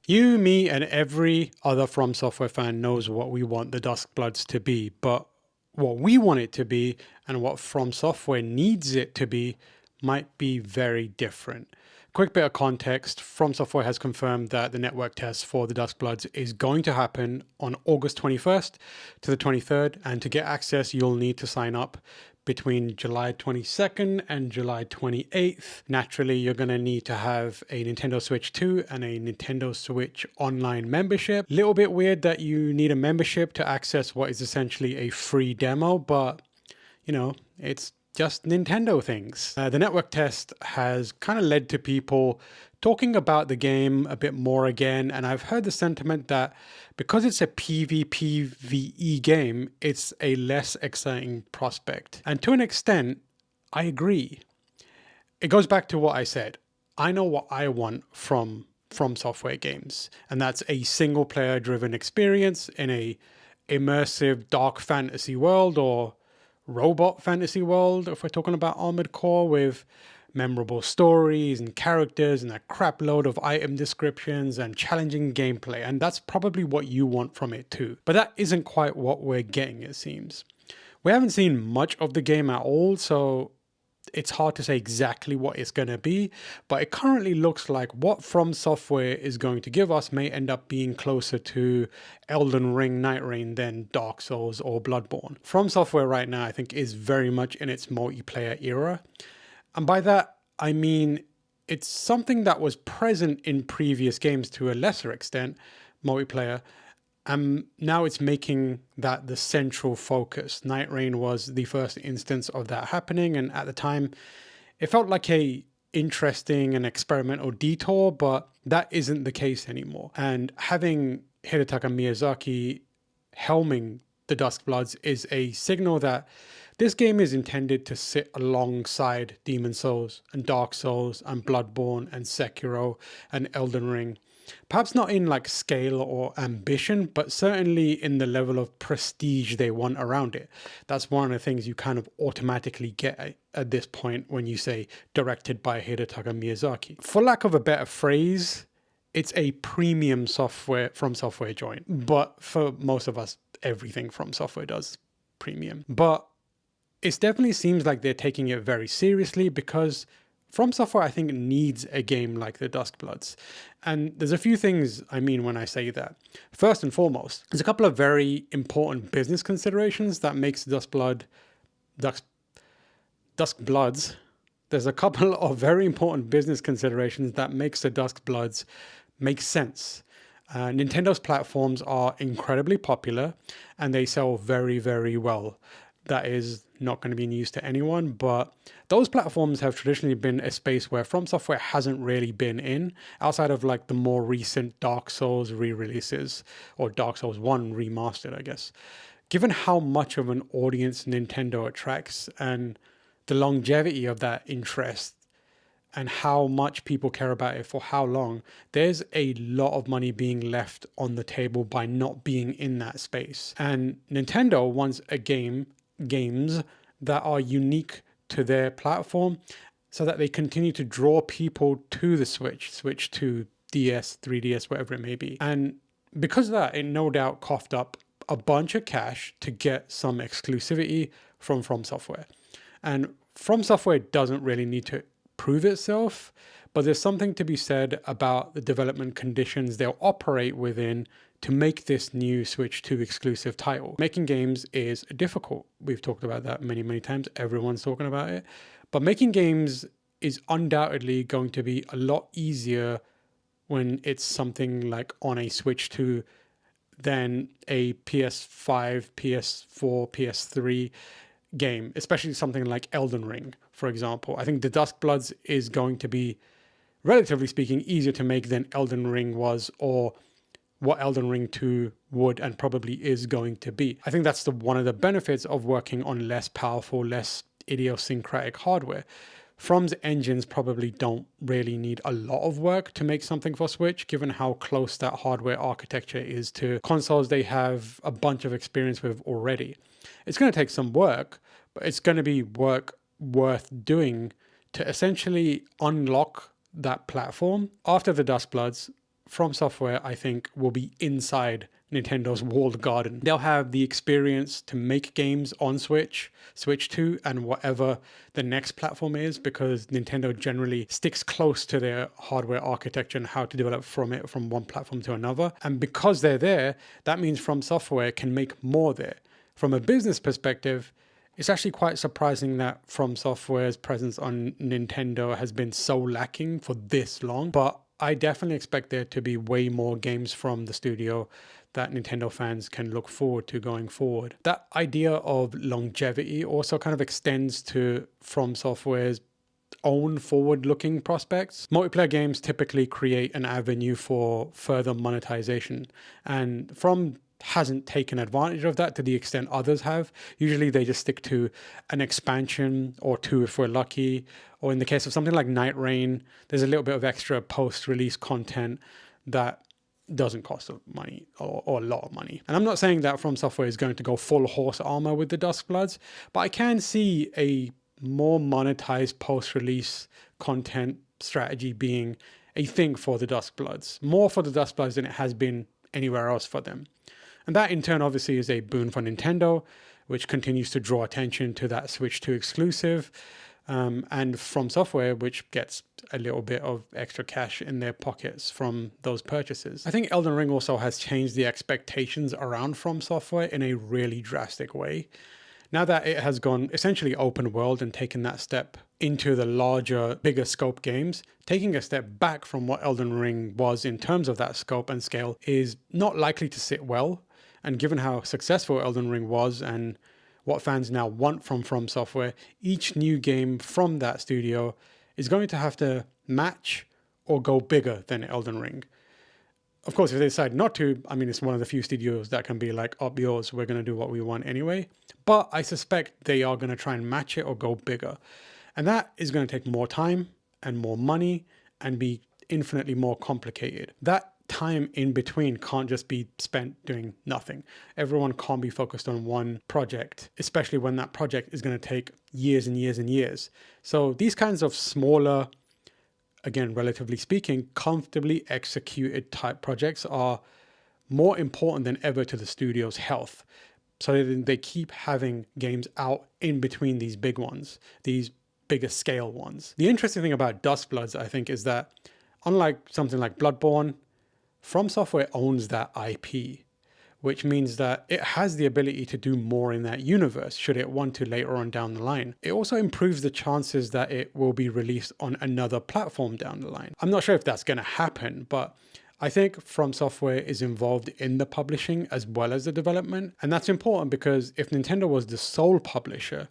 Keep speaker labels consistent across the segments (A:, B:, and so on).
A: You, me, and every other From Software fan knows what we want the Duskbloods to be, but what we want it to be and what From Software needs it to be might be very different. Quick bit of context, From Software has confirmed that the network test for the Duskbloods is going to happen on August 21st to the 23rd, and to get access you'll need to sign up between July 22nd and July 28th. Naturally, you're going to need to have a Nintendo Switch 2 and a Nintendo Switch Online membership. Little bit weird that you need a membership to access what is essentially a free demo, but you know, it's just Nintendo things. The network test has kind of led to people talking about the game a bit more again, and I've heard the sentiment that because it's a PvPvE game, it's a less exciting prospect. And to an extent, I agree. It goes back to what I said. I know what I want from Software games, and that's a single player driven experience in a immersive dark fantasy world, or robot fantasy world, if we're talking about Armored Core, with memorable stories and characters and a crap load of item descriptions and challenging gameplay. And that's probably what you want from it too. But that isn't quite what we're getting, it seems. We haven't seen much of the game at all, so it's hard to say exactly what it's going to be, but it currently looks like what From Software is going to give us may end up being closer to Elden Ring, Night Rain than Dark Souls or Bloodborne. From Software right now, I think, is very much in its multiplayer era. And by that, I mean, it's something that was present in previous games to a lesser extent, multiplayer, and now it's making that the central focus. Night Rain was the first instance of that happening, and at the time, it felt like a interesting and experimental detour, but that isn't the case anymore. And having Hidetaka Miyazaki helming the Duskbloods is a signal that this game is intended to sit alongside Demon Souls and Dark Souls and Bloodborne and Sekiro and Elden Ring. Perhaps not in like scale or ambition, but certainly in the level of prestige they want around it. That's one of the things you kind of automatically get at this point when you say directed by Hidetaka Miyazaki. For lack of a better phrase, it's a premium software From Software joint. But for most of us, everything From Software does premium. But it definitely seems like they're taking it very seriously, because From Software, I think, needs a game like the Duskbloods. And there's a few things I mean when I say that. First and foremost, there's a couple of very important business considerations that makes Duskbloods. There's a couple of very important business considerations that makes the Duskbloods make sense. Nintendo's platforms are incredibly popular and they sell very, very well. That is not going to be news to anyone, but those platforms have traditionally been a space where From Software hasn't really been in, outside of like the more recent Dark Souls re-releases, or Dark Souls 1 remastered, I guess. Given how much of an audience Nintendo attracts and the longevity of that interest and how much people care about it for how long, there's a lot of money being left on the table by not being in that space. And Nintendo wants games that are unique to their platform so that they continue to draw people to the Switch to DS, 3DS, whatever it may be. And because of that, it no doubt coughed up a bunch of cash to get some exclusivity from Software. And From Software doesn't really need to prove itself, but there's something to be said about the development conditions they'll operate within to make this new Switch 2 exclusive title. Making games is difficult. We've talked about that many, many times. Everyone's talking about it. But making games is undoubtedly going to be a lot easier when it's something like on a Switch 2 than a PS5, PS4, PS3 game, especially something like Elden Ring, for example. I think the Duskbloods is going to be, relatively speaking, easier to make than Elden Ring was, or what Elden Ring 2 would and probably is going to be. I think that's one of the benefits of working on less powerful, less idiosyncratic hardware. From's engines probably don't really need a lot of work to make something for Switch, given how close that hardware architecture is to consoles they have a bunch of experience with already. It's going to take some work, but it's going to be work worth doing to essentially unlock that platform. After the Duskbloods, FromSoftware, I think, will be inside Nintendo's walled garden. They'll have the experience to make games on Switch, Switch 2, and whatever the next platform is, because Nintendo generally sticks close to their hardware architecture and how to develop from one platform to another. And because they're there, that means FromSoftware can make more there. From a business perspective, it's actually quite surprising that FromSoftware's presence on Nintendo has been so lacking for this long, but I definitely expect there to be way more games from the studio that Nintendo fans can look forward to going forward. That idea of longevity also kind of extends to FromSoftware's own forward-looking prospects. Multiplayer games typically create an avenue for further monetization, and From hasn't taken advantage of that to the extent others have. Usually they just stick to an expansion or two if we're lucky, or in the case of something like Night Rain, there's a little bit of extra post-release content that doesn't cost money or a lot of money. And I'm not saying that FromSoftware is going to go full horse armor with the Dusk Bloods, but I can see a more monetized post-release content strategy being a thing for the Dusk Bloods, more for the Dusk Bloods than it has been anywhere else for them. And that in turn obviously is a boon for Nintendo, which continues to draw attention to that Switch 2 exclusive, and FromSoftware, which gets a little bit of extra cash in their pockets from those purchases. I think Elden Ring also has changed the expectations around FromSoftware in a really drastic way. Now that it has gone essentially open world and taken that step into the larger, bigger scope games, taking a step back from what Elden Ring was in terms of that scope and scale is not likely to sit well. And given how successful Elden Ring was and what fans now want from FromSoftware, each new game from that studio is going to have to match or go bigger than Elden Ring. Of course, if they decide not to, I mean, it's one of the few studios that can be like, up yours, we're going to do what we want anyway. But I suspect they are going to try and match it or go bigger. And that is going to take more time and more money and be infinitely more complicated. That time in between can't just be spent doing nothing. Everyone can't be focused on one project, especially when that project is going to take years and years and years. So these kinds of smaller, again, relatively speaking, comfortably executed type projects are more important than ever to the studio's health. So they keep having games out in between these big ones, these bigger scale ones. The interesting thing about Duskbloods, I think, is that unlike something like Bloodborne, FromSoftware owns that IP, which means that it has the ability to do more in that universe should it want to later on down the line. It also improves the chances that it will be released on another platform down the line. I'm not sure if that's going to happen, but I think FromSoftware is involved in the publishing as well as the development. And that's important because if Nintendo was the sole publisher,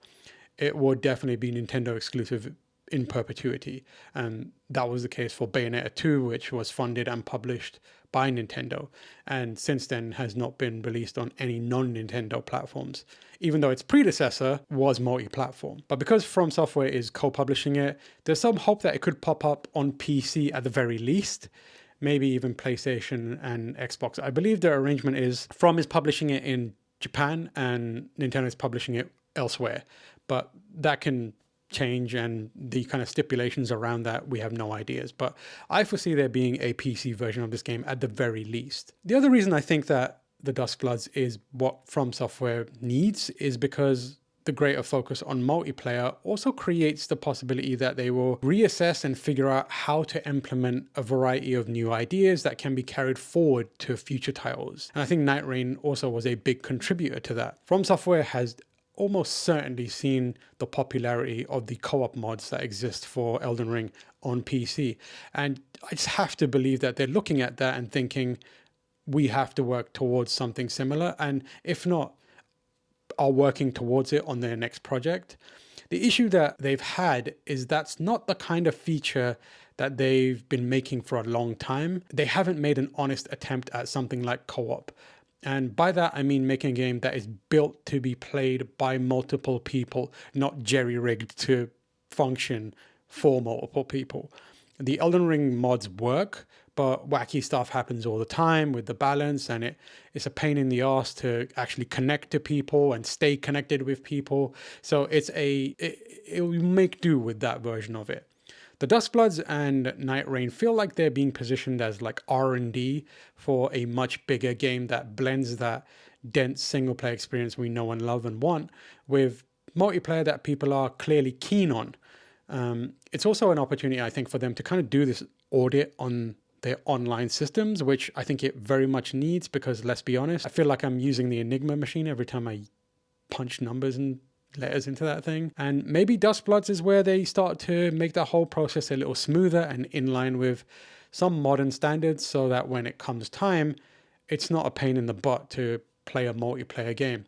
A: it would definitely be Nintendo exclusive in perpetuity. And that was the case for Bayonetta 2, which was funded and published by Nintendo, and since then has not been released on any non-Nintendo platforms, even though its predecessor was multi-platform. But because FromSoftware is co-publishing it, there's some hope that it could pop up on PC at the very least, maybe even PlayStation and Xbox. I believe their arrangement is From is publishing it in Japan and Nintendo is publishing it elsewhere, but that can change, and the kind of stipulations around that, we have no ideas. But I foresee there being a PC version of this game at the very least. The other reason I think that the Duskbloods is what FromSoftware needs is because the greater focus on multiplayer also creates the possibility that they will reassess and figure out how to implement a variety of new ideas that can be carried forward to future titles. And I think Night Rain also was a big contributor to that. FromSoftware has almost certainly seen the popularity of the co-op mods that exist for Elden Ring on PC. And I just have to believe that they're looking at that and thinking, we have to work towards something similar. And if not, are working towards it on their next project. The issue that they've had is that's not the kind of feature that they've been making for a long time. They haven't made an honest attempt at something like co-op. And by that, I mean making a game that is built to be played by multiple people, not jerry-rigged to function for multiple people. The Elden Ring mods work, but wacky stuff happens all the time with the balance, and it's a pain in the ass to actually connect to people and stay connected with people. So it will make do with that version of it. The Duskbloods and Night Rain feel like they're being positioned as like R&D for a much bigger game that blends that dense single player experience we know and love and want with multiplayer that people are clearly keen on. It's also an opportunity, I think, for them to kind of do this audit on their online systems, which I think it very much needs, because let's be honest, I feel like I'm using the Enigma machine every time I punch numbers and letters into that thing. And maybe Duskbloods is where they start to make that whole process a little smoother and in line with some modern standards, so that when it comes time, it's not a pain in the butt to play a multiplayer game.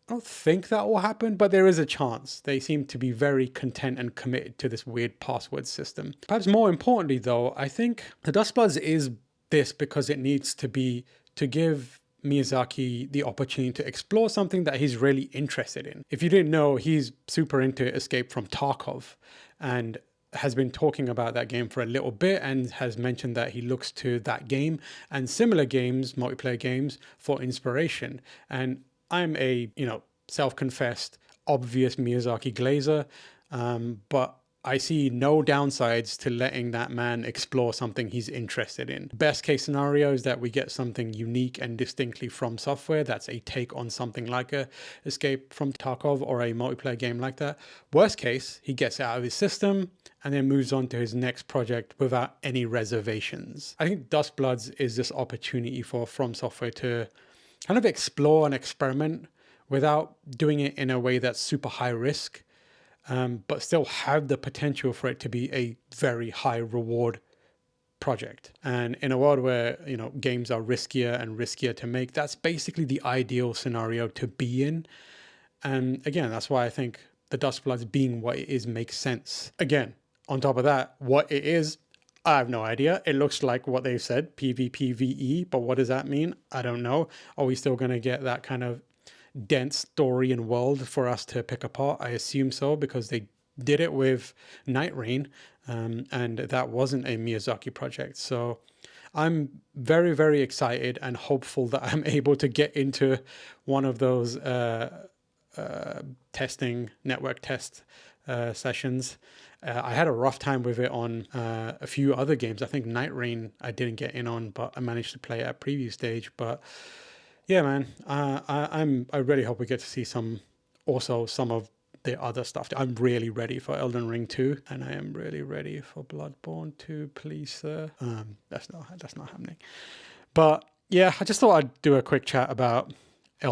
A: I don't think that will happen, but there is a chance. They seem to be very content and committed to this weird password system. Perhaps more importantly though, I think the Duskbloods is this because it needs to be to give Miyazaki the opportunity to explore something that he's really interested in. If you didn't know, he's super into Escape from Tarkov and has been talking about that game for a little bit and has mentioned that he looks to that game and similar games, multiplayer games, for inspiration. And I'm a, self-confessed, obvious Miyazaki glazer, but I see no downsides to letting that man explore something he's interested in. Best case scenario is that we get something unique and distinctly FromSoftware that's a take on something like a Escape from Tarkov or a multiplayer game like that. Worst case, he gets out of his system and then moves on to his next project without any reservations. I think Duskbloods is this opportunity for FromSoftware to kind of explore and experiment without doing it in a way that's super high risk, but still have the potential for it to be a very high reward project. And in a world where, games are riskier and riskier to make, that's basically the ideal scenario to be in. And again, that's why I think the Duskbloods being what it is makes sense. Again, on top of that, what it is, I have no idea. It looks like what they've said, PvPvE, but what does that mean? I don't know. Are we still going to get that kind of dense story and world for us to pick apart? I assume so, because they did it with Night Rain, and that wasn't a Miyazaki project. So I'm very, very excited and hopeful that I'm able to get into one of those testing, network test sessions. I had a rough time with it on a few other games. I think Night Rain I didn't get in on, but I managed to play at a preview stage. But yeah, man, I really hope we get to see some of the other stuff. I'm really ready for Elden Ring 2, and I am really ready for Bloodborne 2, please, sir. That's not happening. But yeah, I just thought I'd do a quick chat about the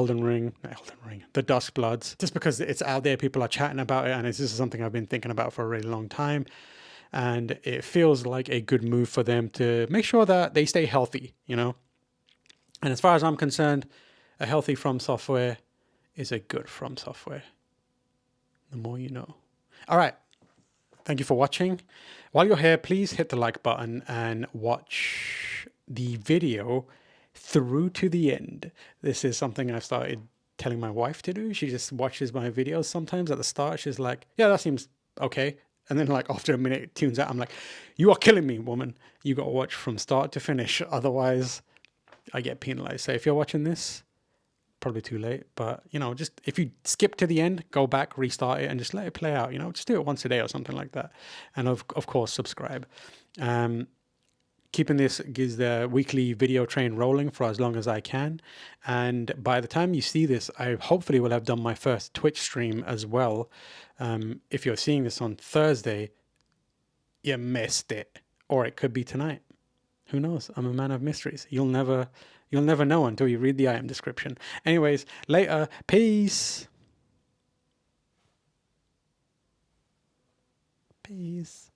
A: Duskbloods, just because it's out there, people are chatting about it, and this is something I've been thinking about for a really long time. And it feels like a good move for them to make sure that they stay healthy, And as far as I'm concerned, a healthy FromSoftware is a good FromSoftware. The more you know. All right. Thank you for watching. While you're here, please hit the like button and watch the video through to the end. This is something I've started telling my wife to do. She just watches my videos sometimes. At the start, she's like, yeah, that seems okay. And then like after a minute, it tunes out. I'm like, you are killing me, woman. You got to watch from start to finish. Otherwise, I get penalized. So if you're watching this, probably too late. But, just if you skip to the end, go back, restart it, and just let it play out. Just do it once a day or something like that. And of course, subscribe. Keeping the weekly video train rolling for as long as I can. And by the time you see this, I hopefully will have done my first Twitch stream as well. If you're seeing this on Thursday, you missed it. Or it could be tonight. Who knows? I'm a man of mysteries. You'll never know until you read the item description. Anyways, later. Peace. Peace.